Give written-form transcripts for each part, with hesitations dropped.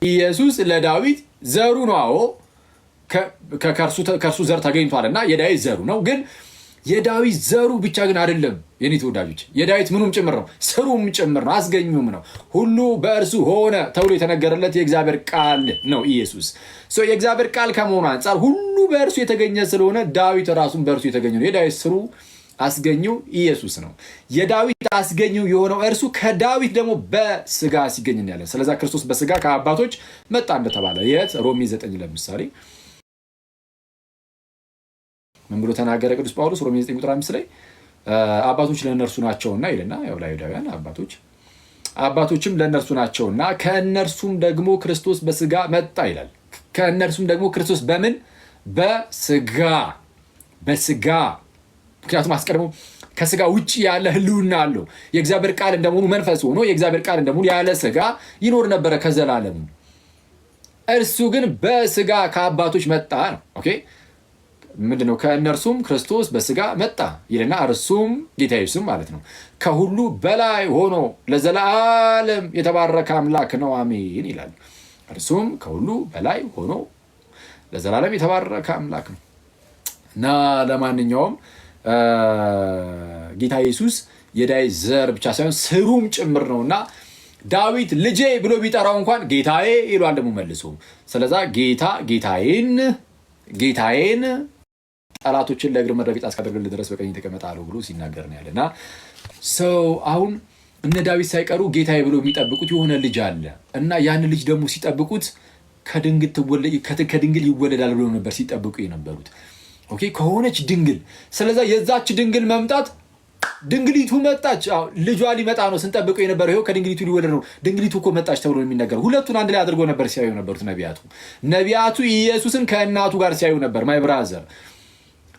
ኢየሱስ ለዳዊት ዘሩ ነው። አዎ ከእርሱ ዘር ተገኝቷልና የዳዊት ዘሩ ነው። ግን የዳዊት ዘሩ ብቻ ግን አይደለም የኔ ተወዳጆች፣ የዳዊት ምኑም ጭምር ነው፣ ስሩም ጭምር ነው፣ አስገኙም ነው። ሁሉ በእርሱ ሆነ ተብሎ የተነገረለት የእግዚአብሔር ቃል ነው ኢየሱስ። የእግዚአብሔር ቃል ከመሆኑ አንጻር ሁሉ በእርሱ የተገኘ ስለሆነ ዳዊት ራሱን በእርሱ የተገኘ ነው። የዳዊት ስሩ አስገኘው ኢየሱስ ነው። የዳዊት አስገኘው የሆነው እርሱ ከዳዊት ደግሞ በስጋ ሲገኝ ያለ። ስለዛ ክርስቶስ በስጋ ከአባቶች መጣ እንደተባለ የት ሮሜ 9 ለምሳሌ ምን ብሎ ተናገረ ቅዱስ ጳውሎስ? ሮሜ 9 ቁጥር 5 ላይ አባቶች ለእነርሱ ናቸውና ይልና፣ ያው ለአይሁዳውያን አባቶችም ለእነርሱ ናቸውና ከእነርሱም ደግሞ ክርስቶስ በስጋ መጣ ይላል። ከእነርሱም ደግሞ ክርስቶስ በምን? በስጋ ምክንያቱም አስቀድሞ ከስጋ ውጭ ያለ ህልውና አለው። የእግዚአብሔር ቃል እንደመሆኑ መንፈስ ሆኖ የእግዚአብሔር ቃል እንደመሆኑ ያለ ስጋ ይኖር ነበረ ከዘላለሙ። እርሱ ግን በስጋ ከአባቶች መጣ ነው። ኦኬ ምንድነው? ከእነርሱም ክርስቶስ በስጋ መጣ ይልና እርሱም ጌታ ኢየሱስ ማለት ነው ከሁሉ በላይ ሆኖ ለዘላለም የተባረከ አምላክ ነው አሜን ይላል። እርሱም ከሁሉ በላይ ሆኖ ለዘላለም የተባረከ አምላክ ነው እና ለማንኛውም ጌታ ኢየሱስ የዳዊት ዘር ብቻ ሳይሆን ስሩም ጭምር ነውና ዳዊት ልጄ ብሎ ቢጠራው እንኳን ጌታዬ ይሏል ደግሞ መልሶ። ስለዛ ጌታዬን ጠላቶችን ለእግር መረገጫ እስካደርግልህ ድረስ በቀኝ ተቀመጥ አለው ብሎ ሲናገር ነው ያለና ሰው አሁን እነ ዳዊት ሳይቀሩ ጌታዬ ብሎ የሚጠብቁት የሆነ ልጅ አለ እና ያን ልጅ ደግሞ ሲጠብቁት ከድንግል ይወለዳል ብሎ ነበር ሲጠብቁ የነበሩት። ኦኬ ከሆነች ድንግል። ስለዛ የዛች ድንግል መምጣት ድንግሊቱ መጣች። ልጇ ሊመጣ ነው ስንጠብቀው የነበረው ይኸው ከድንግሊቱ ሊወለድ ነው። ድንግሊቱ እኮ መጣች ተብሎ የሚነገረው ሁለቱን አንድ ላይ አድርጎ ነበር ሲያዩ ነበሩት ነቢያቱ ኢየሱስን ከእናቱ ጋር ሲያዩ ነበር። ማይ ብራዘር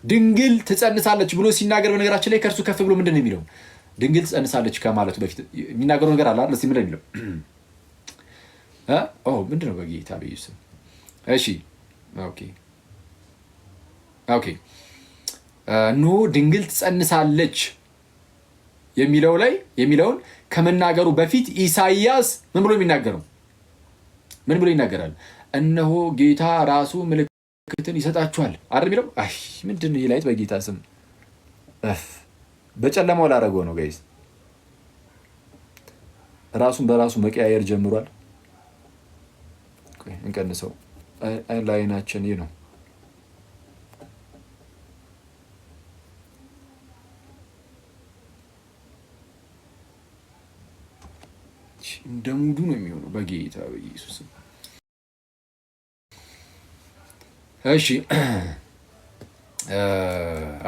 ድንግል ትጸንሳለች ብሎ ሲናገር በነገራችን ላይ ከእርሱ ከፍ ብሎ ምንድን ነው የሚለው? ድንግል ትጸንሳለች ከማለቱ በፊት የሚናገረው ነገር አለ አይደል? እስቲ ምንድን ነው የሚለው? ምንድን ነው? በጌታ በኢየሱስ እሺ ኦኬ ኖ ድንግል ትጸንሳለች የሚለውን ከመናገሩ በፊት ኢሳይያስ ምን ብሎ የሚናገረው? ምን ብሎ ይናገራል? እነሆ ጌታ ራሱ ምልክትን ይሰጣችኋል አይደል የሚለው? አይ ምንድን ነው ይላይት? በጌታ ስም በጨለማው ላደረገው ነው ጋይስ። ራሱን በራሱ መቀያየር ጀምሯል። እንቀንሰው ላይናችን ይህ ነው። እንደ ሙሉ ነው የሚሆነው በጌታ በኢየሱስ። እሺ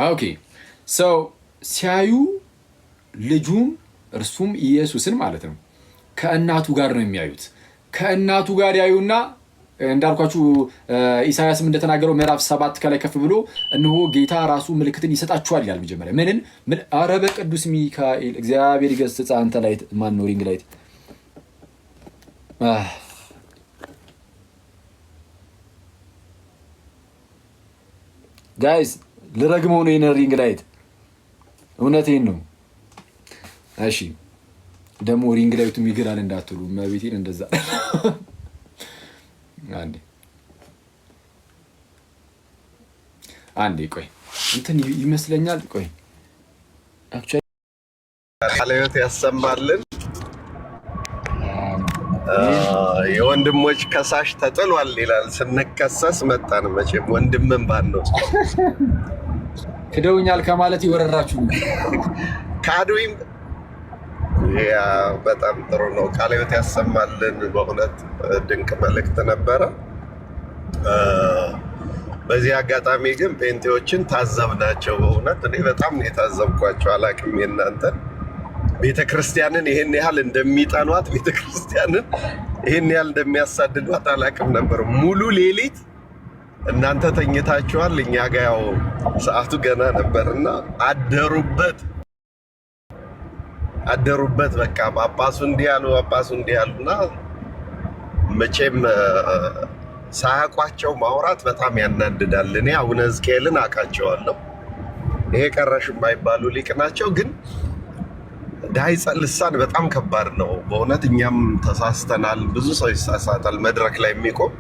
ኦኬ ሰው ሲያዩ ልጁም እርሱም ኢየሱስን ማለት ነው ከእናቱ ጋር ነው የሚያዩት። ከእናቱ ጋር ያዩና እንዳልኳችሁ ኢሳያስም እንደተናገረው ምዕራፍ 7 ከላይ ከፍ ብሎ እነሆ ጌታ ራሱ ምልክትን ይሰጣችኋል ይላል። መጀመሪያ ምን አረበ ቅዱስ ሚካኤል እግዚአብሔር ይገስጽ። አንተ ላይ ማን ነው ሪንግ ላይት ጋይስ ልረግመው ነው የኔ ሪንግ ላይት። እውነቴን ነው። እሺ ደግሞ ሪንግ ላይቱ ይገላል እንዳትሉ መቤቴን እንደዛ አንዴ ቆይ እንትን ይመስለኛል። ቆይ አክቹዋሊ ቃልዮት ያሰማልን። የወንድሞች ከሳሽ ተጥሏል ይላል። ስንከሰስ መጣን። መቼም ወንድምን ባንነው ክደውኛል ከማለት ይወረራችሁ ካዱኝ። ያ በጣም ጥሩ ነው። ቃልዮት ያሰማልን። በእውነት ድንቅ መልእክት ነበረ። በዚህ አጋጣሚ ግን ጴንጤዎችን ታዘብናቸው። በእውነት እኔ በጣም ነው የታዘብኳቸው። አላቅም የእናንተን ቤተክርስቲያንን ይህን ያህል እንደሚጠኗት፣ ቤተክርስቲያንን ይህን ያህል እንደሚያሳድዷት አላቅም ነበር። ሙሉ ሌሊት እናንተ ተኝታችኋል፣ እኛ ጋ ያው ሰዓቱ ገና ነበርና አደሩበት። በቃ ጳጳሱ እንዲህ ያሉና መቼም ሳያውቋቸው ማውራት በጣም ያናድዳል። እኔ አቡነ ሕዝቅኤልን አውቃቸዋለሁ። ይሄ ቀረሽ የማይባሉ ሊቅ ናቸው። ግን ዳይጸ ልሳን በጣም ከባድ ነው በእውነት። እኛም ተሳስተናል፣ ብዙ ሰው ይሳሳታል መድረክ ላይ የሚቆም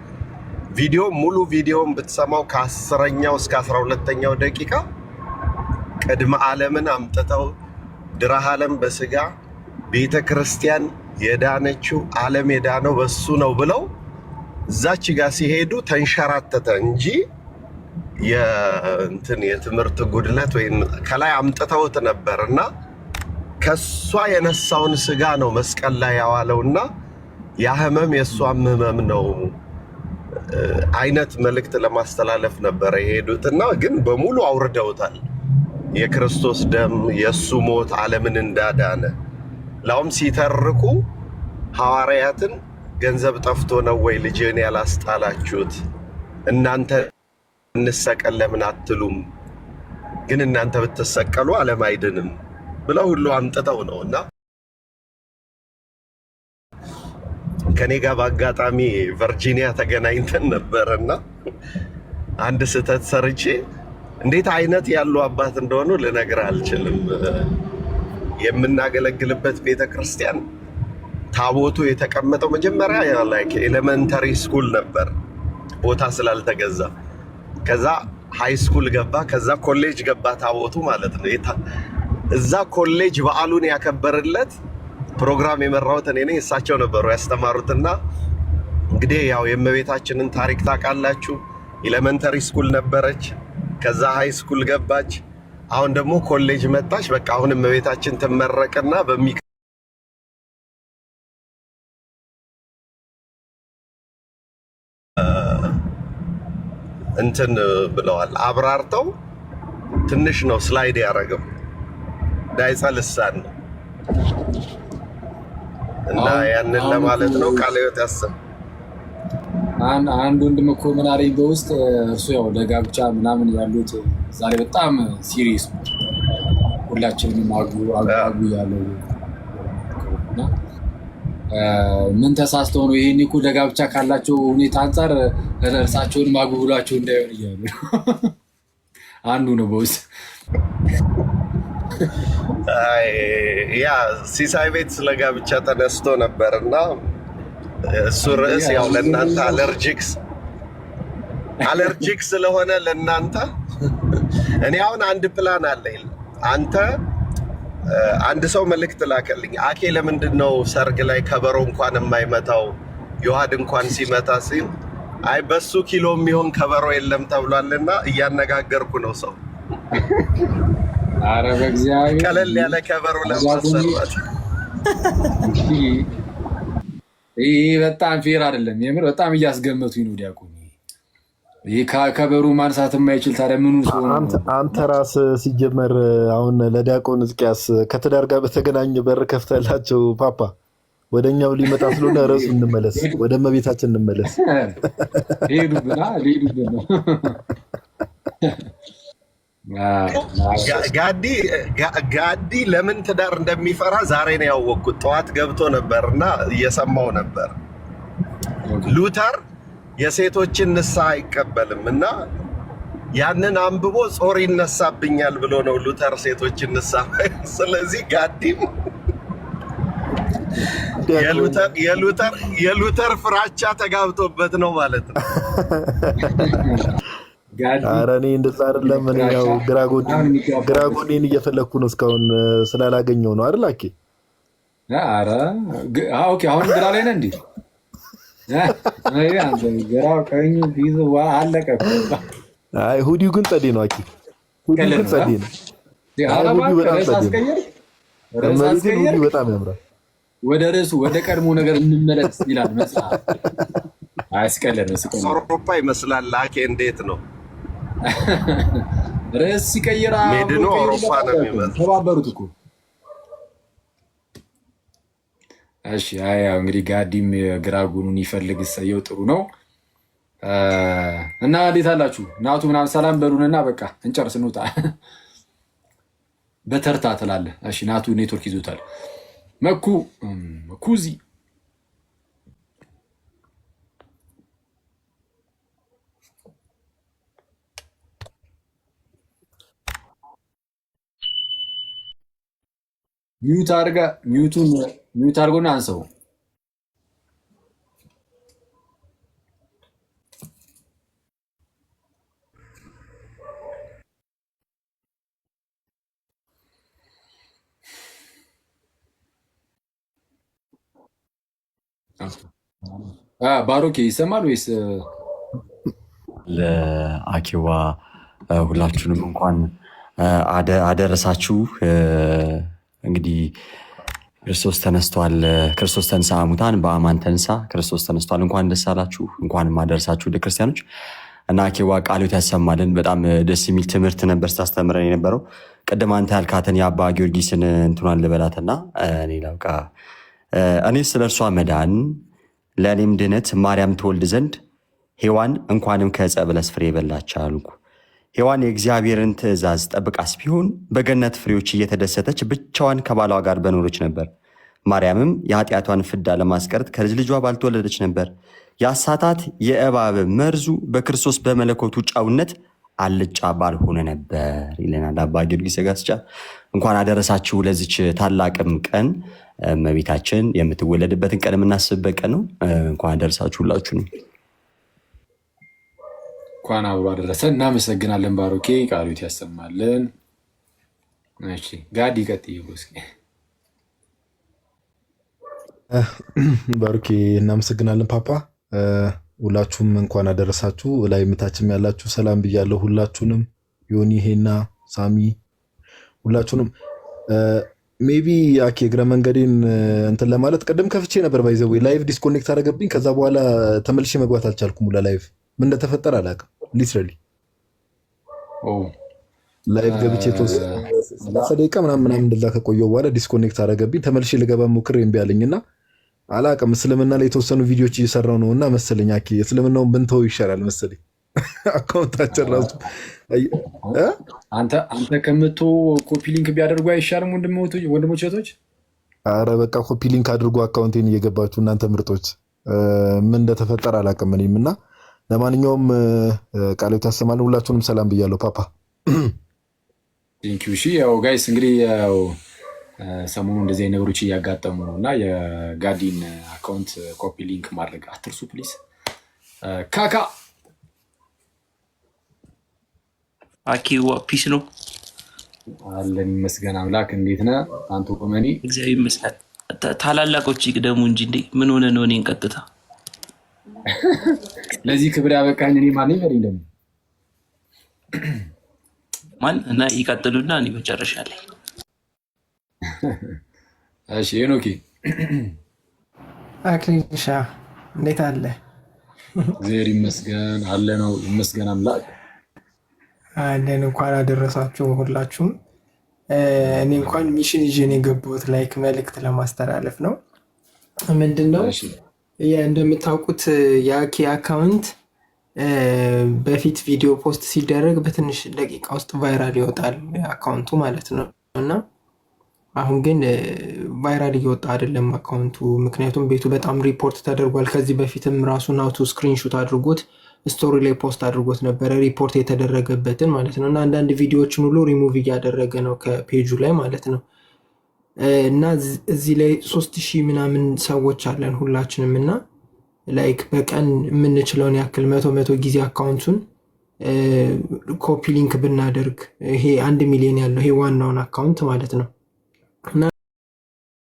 ቪዲዮ። ሙሉ ቪዲዮን ብትሰማው ከ10ኛው እስከ 12ኛው ደቂቃ ቅድመ ዓለምን አምጥተው ድረህ ዓለም በስጋ ቤተ ክርስቲያን የዳነችው ዓለም የዳነው በሱ ነው ብለው እዛች ጋር ሲሄዱ ተንሸራተተ እንጂ የትምህርት ጉድለት ወይም ከላይ አምጥተውት ነበር እና ከሷ የነሳውን ስጋ ነው መስቀል ላይ ያዋለውና ያ ህመም የእሷም ህመም ነው አይነት መልእክት ለማስተላለፍ ነበረ የሄዱትና ግን በሙሉ አውርደውታል። የክርስቶስ ደም የእሱ ሞት ዓለምን እንዳዳነ ላውም ሲተርኩ ሐዋርያትን ገንዘብ ጠፍቶ ነው ወይ ልጅን ያላስጣላችሁት? እናንተ እንሰቀል ለምን አትሉም? ግን እናንተ ብትሰቀሉ ዓለም አይድንም ብለው ሁሉ አምጥተው ነው እና ከኔ ጋር በአጋጣሚ ቨርጂኒያ ተገናኝተን ነበርና አንድ ስህተት ሰርቼ እንዴት አይነት ያሉ አባት እንደሆኑ ልነግርህ አልችልም። የምናገለግልበት ቤተክርስቲያን ታቦቱ የተቀመጠው መጀመሪያ ላይክ ኤሌመንተሪ ስኩል ነበር፣ ቦታ ስላልተገዛ። ከዛ ሃይ ስኩል ገባ፣ ከዛ ኮሌጅ ገባ ታቦቱ ማለት ነው። እዛ ኮሌጅ በዓሉን ያከበርለት ፕሮግራም የመራሁት እኔ ነኝ። እሳቸው ነበሩ ያስተማሩትና እንግዲህ ያው የእመቤታችንን ታሪክ ታውቃላችሁ። ኤሌመንተሪ ስኩል ነበረች፣ ከዛ ሃይ ስኩል ገባች፣ አሁን ደግሞ ኮሌጅ መጣች። በቃ አሁን እመቤታችን ትመረቅና እንትን ብለዋል። አብራርተው ትንሽ ነው ስላይድ ያደረገው ዳይጸ ልሳን ነው እና ያንን ለማለት ነው። ቃለ ሕይወት ያሰብ አንድ ወንድም እኮ ምን አለኝ በውስጥ እርሱ ያው ለጋብቻ ምናምን ያሉት ዛሬ በጣም ሲሪየስ ነው። ሁላችንም አጉ ያለው ምን ተሳስተው ነው ይሄን እኮ ለጋብቻ ካላቸው ሁኔታ አንጻር እርሳቸውን ማጉ ብሏቸው እንዳይሆን እያሉ አንዱ ነው በውስጥ ያ ሲሳይ ቤት ስለ ጋብቻ ተነስቶ ነበር እና እሱ ርዕስ ያው ለእናንተ አለርጂክ ስለሆነ ለእናንተ እኔ አሁን አንድ ፕላን አለኝ። አንድ ሰው መልእክት ላከልኝ። አኬ ለምንድን ነው ሰርግ ላይ ከበሮ እንኳን የማይመታው? ዮሐድ እንኳን ሲመታ ሲል አይ በሱ ኪሎ የሚሆን ከበሮ የለም ተብሏልና እያነጋገርኩ ነው ሰው። ኧረ በእግዚአብሔር ቀለል ያለ ከበሮ ለማሰራት ይህ በጣም ፌር አይደለም። የምር በጣም እያስገመቱኝ ነው ዲያቆን። ይህ ከበሩ ማንሳት የማይችል ታዲያ ምኑ ሰው? አንተ ራስህ ሲጀመር አሁን ለዲያቆን ሕዝቅያስ ከትዳር ጋር በተገናኘ በር ከፍተላቸው ፓፓ ወደኛው ሊመጣ ስለሆነ ርዕሱ እንመለስ፣ ወደ እመቤታችን እንመለስ። ሊሄዱብን ነው። ጋዲ ለምን ትዳር እንደሚፈራ ዛሬ ነው ያወቅኩት። ጠዋት ገብቶ ነበር እና እየሰማው ነበር። ሉተር የሴቶችን ንስሐ አይቀበልም እና ያንን አንብቦ ጾር ይነሳብኛል ብሎ ነው ሉተር ሴቶችን ንስሐ። ስለዚህ ጋዲም የሉተር ፍራቻ ተጋብቶበት ነው ማለት ነው። ኧረ እኔ እንደዛ አይደለም። እኔ ያው ግራጎኔን እየፈለግኩ ነው፣ እስካሁን ስላላገኘው ነው አይደል? አኬ ኦኬ። አሁን ግራ ላይ ነህ እንዴ? አይ ሁዲው ግን ጸዴ ነው። አኬ ሁዲው ግን ጸዴ ነው። ሁዲው በጣም ጸዴ ነው። ሁዲው በጣም ያምራል። ወደ ርዕሱ ወደ ቀድሞ ነገር እንመለስ ይላል መጽሐፍ። አያስቀለድ ነው። አውሮፓ ይመስላል። ላኬ እንዴት ነው ርዕስ ሲቀይር ሜድኑ አውሮፓ ነው የሚመስለው። ተባበሩት እኮ። እሺ ያው እንግዲህ ጋዲም ግራ ጎኑን ይፈልግ ሰየው ጥሩ ነው። እና እንዴት አላችሁ? ናቱ ምናምን ሰላም በሉንና በቃ እንጨርስ እንውጣ። በተርታ ትላለህ። እሺ ናቱ ኔትወርክ ይዞታል። መኩዚ ሚዩት አድርጎና አንሰው። ባሮኬ ይሰማል ወይስ? ለአኪዋ ሁላችሁንም እንኳን አደረሳችሁ። እንግዲህ ክርስቶስ ተነስቷል። ክርስቶስ ተንሳ ሙታን በአማን ተንሳ፣ ክርስቶስ ተነስቷል። እንኳን ደስ አላችሁ፣ እንኳንም አደረሳችሁ ወደ ክርስቲያኖች እና አኪዋ ቃሉት ያሰማልን። በጣም ደስ የሚል ትምህርት ነበር ስታስተምረን የነበረው። ቅድም አንተ ያልካትን የአባ ጊዮርጊስን እንትኗን ልበላትና እኔ ላውቃ። እኔ ስለ እርሷ መዳን ለእኔም ድነት ማርያም ትወልድ ዘንድ ሔዋን እንኳንም ከዕፀ በለስ ፍሬ በላች አልኩ። ሔዋን የእግዚአብሔርን ትእዛዝ ጠብቃስ ቢሆን በገነት ፍሬዎች እየተደሰተች ብቻዋን ከባሏ ጋር በኖረች ነበር። ማርያምም የኃጢአቷን ፍዳ ለማስቀረት ከልጅ ልጇ ባልተወለደች ነበር። ያሳታት የእባብ መርዙ በክርስቶስ በመለኮቱ ጨውነት አልጫ ባልሆነ ነበር ይለናል አባ ጊዮርጊስ ዘጋስጫ። እንኳን አደረሳችሁ ለዚች ታላቅም ቀን፣ እመቤታችን የምትወለድበትን ቀን የምናስብበት ቀን ነው። እንኳን አደረሳችሁ ሁላችሁንም። እንኳን አብሮ አደረሰ። እናመሰግናለን ባሮኬ፣ ቃሉት ያሰማልን። እሺ ጋዲ ቀጥይ። ባሮኬ እናመሰግናለን ፓፓ። ሁላችሁም እንኳን አደረሳችሁ። ላይ ምታችም ያላችሁ ሰላም ብያለሁ ሁላችሁንም። ዮኒ፣ ሄና፣ ሳሚ ሁላችሁንም። ሜቢ አኬ እግረ መንገዴን እንትን ለማለት ቅድም ከፍቼ ነበር። ባይዘው ላይቭ ዲስኮኔክት አደረገብኝ። ከዛ በኋላ ተመልሼ መግባት አልቻልኩም። ለላይቭ ምን እንደተፈጠረ አላውቅም። ሊትራሊ ላይቭ ገብቼ ሰላሳ ደቂቃ ምናምን እንደዛ ከቆየሁ በኋላ ዲስኮኔክት አደረገብኝ። ተመልሼ ልገባ ሞክሬ እምቢ አለኝና አላውቅም። እስልምና ላይ የተወሰኑ ቪዲዮዎች እየሰራው ነው እና መሰለኝ አኬ እስልምናውን ብንተው ይሻላል መሰለኝ። አካውንታችን ራሱ አንተ ከምቶ ኮፒ ሊንክ ቢያደርጉ አይሻልም? ወንድሞች እህቶች፣ አረ በቃ ኮፒ ሊንክ አድርጎ አካውንቴን እየገባችሁ እናንተ ምርጦች። ምን እንደተፈጠረ አላውቅም እኔም እና ለማንኛውም ቃሉት ያሰማልን። ሁላችሁንም ሰላም ብያለሁ ፓፓ። ቴንኪው። እሺ ያው ጋይስ እንግዲህ ያው ሰሞኑ እንደዚህ አይነት ነገሮች እያጋጠሙ ነው እና የጋዲን አካውንት ኮፒ ሊንክ ማድረግ አትርሱ ፕሊዝ። ካካ አኪዋ ፒስ ነው አለን። ይመስገን አምላክ። እንዴት ነህ አንተ? ቆመኒ እግዚአብሔር ይመስገን። ታላላቆች ይቅደሙ እንጂ እንዴ ምን ሆነ ነው? እኔን ቀጥታ ለዚህ ክብር ያበቃኝ እኔ ማን ነኝ? ደግሞ ማን እና ይቀጥሉና እኔ መጨረሻ ላይ እሺ። ሄኖኪ አክሊልሻ እንዴት አለ? እግዚአብሔር ይመስገን አለ ነው። ይመስገን አምላክ አለን። እንኳን አደረሳችሁ ሁላችሁም። እኔ እንኳን ሚሽን ይዤ ነው የገባሁት፣ ላይክ መልእክት ለማስተላለፍ ነው። ምንድነው እንደምታውቁት የአኪ አካውንት በፊት ቪዲዮ ፖስት ሲደረግ በትንሽ ደቂቃ ውስጥ ቫይራል ይወጣል አካውንቱ ማለት ነው። እና አሁን ግን ቫይራል እየወጣ አይደለም አካውንቱ፣ ምክንያቱም ቤቱ በጣም ሪፖርት ተደርጓል። ከዚህ በፊትም ራሱ ናቱ ስክሪንሹት አድርጎት ስቶሪ ላይ ፖስት አድርጎት ነበረ ሪፖርት የተደረገበትን ማለት ነው። እና አንዳንድ ቪዲዮዎችን ሁሉ ሪሙቭ እያደረገ ነው ከፔጁ ላይ ማለት ነው። እና እዚህ ላይ 3000 ምናምን ሰዎች አለን ሁላችንም። እና ላይክ በቀን የምንችለውን ያክል መቶ ጊዜ አካውንቱን ኮፒ ሊንክ ብናደርግ ይሄ 1 ሚሊዮን ያለው ይሄ ዋናውን አካውንት ማለት ነው